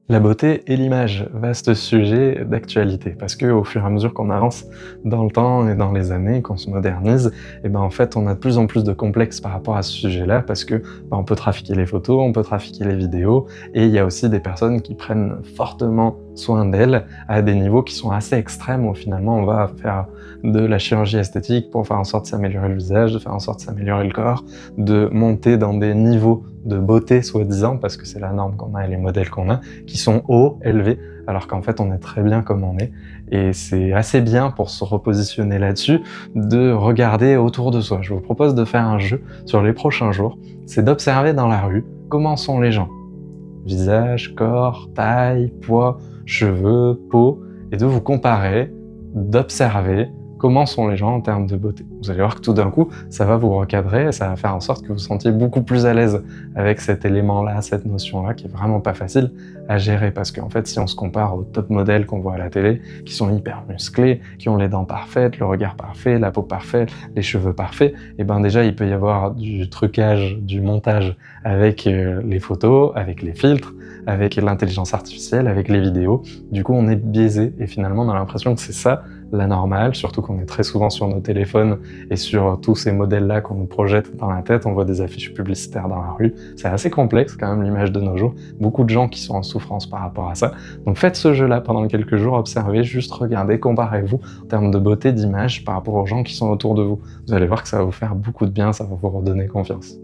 La beauté et l'image, vaste sujet d'actualité, parce que au fur et à mesure qu'on avance dans le temps et dans les années, qu'on se modernise, et ben en fait on a de plus en plus de complexes par rapport à ce sujet-là, parce que on peut trafiquer les photos, on peut trafiquer les vidéos, et il y a aussi des personnes qui prennent fortement soin d'elles à des niveaux qui sont assez extrêmes, où finalement on va faire de la chirurgie esthétique pour faire en sorte de s'améliorer le visage, de faire en sorte de s'améliorer le corps, de monter dans des niveaux de beauté soi-disant, parce que c'est la norme qu'on a et les modèles qu'on a, qui sont hauts, élevés, alors qu'en fait on est très bien comme on est. Et c'est assez bien pour se repositionner là-dessus, de regarder autour de soi. Je vous propose de faire un jeu sur les prochains jours, c'est d'observer dans la rue comment sont les gens. Visage, corps, taille, poids, cheveux, peau, et de vous comparer, d'observer comment sont les gens en termes de beauté. Vous allez voir que tout d'un coup, ça va vous recadrer et ça va faire en sorte que vous vous sentiez beaucoup plus à l'aise avec cet élément-là, cette notion-là, qui est vraiment pas facile à gérer. Parce qu'en fait, si on se compare aux top modèles qu'on voit à la télé, qui sont hyper musclés, qui ont les dents parfaites, le regard parfait, la peau parfaite, les cheveux parfaits, et ben déjà, il peut y avoir du trucage, du montage avec les photos, avec les filtres, avec l'intelligence artificielle, avec les vidéos. Du coup, on est biaisé et finalement, on a l'impression que c'est ça la normale, surtout qu'on est très souvent sur nos téléphones et sur tous ces modèles-là qu'on nous projette dans la tête. On voit des affiches publicitaires dans la rue. C'est assez complexe quand même l'image de nos jours. Beaucoup de gens qui sont en souffrance par rapport à ça. Donc faites ce jeu-là pendant quelques jours, observez, juste regardez, comparez-vous en termes de beauté, d'image par rapport aux gens qui sont autour de vous. Vous allez voir que ça va vous faire beaucoup de bien, ça va vous redonner confiance.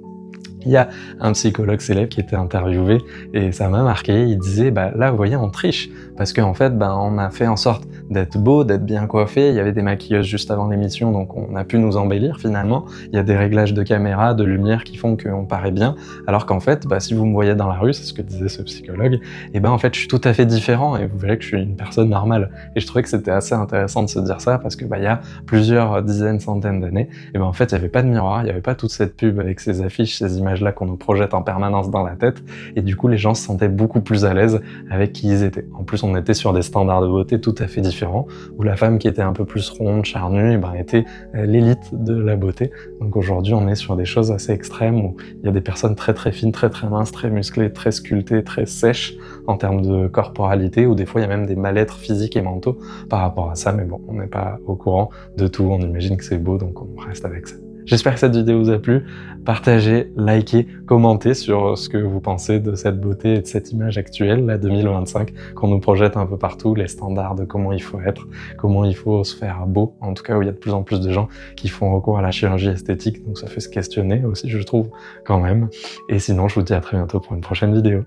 Il y a un psychologue célèbre qui était interviewé et ça m'a marqué, il disait là vous voyez on triche parce qu'en fait on a fait en sorte d'être beau, d'être bien coiffé, il y avait des maquilleuses juste avant l'émission donc on a pu nous embellir finalement, il y a des réglages de caméra, de lumière qui font qu'on paraît bien alors qu'en fait si vous me voyez dans la rue, c'est ce que disait ce psychologue, et en fait je suis tout à fait différent et vous verrez que je suis une personne normale et je trouvais que c'était assez intéressant de se dire ça parce que il y a plusieurs dizaines, centaines d'années, et en fait il n'y avait pas de miroir, il n'y avait pas toute cette pub avec ces affiches, ces images là qu'on nous projette en permanence dans la tête, et du coup les gens se sentaient beaucoup plus à l'aise avec qui ils étaient. En plus on était sur des standards de beauté tout à fait différents, où la femme qui était un peu plus ronde, charnue, était l'élite de la beauté. Donc aujourd'hui on est sur des choses assez extrêmes, où il y a des personnes très très fines, très très minces, très musclées, très sculptées, très sèches en termes de corporalité, ou des fois il y a même des mal-être physiques et mentaux par rapport à ça, mais bon, on n'est pas au courant de tout, on imagine que c'est beau, donc on reste avec ça. J'espère que cette vidéo vous a plu, partagez, likez, commentez sur ce que vous pensez de cette beauté et de cette image actuelle, la 2025, qu'on nous projette un peu partout, les standards de comment il faut être, comment il faut se faire beau, en tout cas où il y a de plus en plus de gens qui font recours à la chirurgie esthétique, donc ça fait se questionner aussi je trouve quand même. Et sinon je vous dis à très bientôt pour une prochaine vidéo.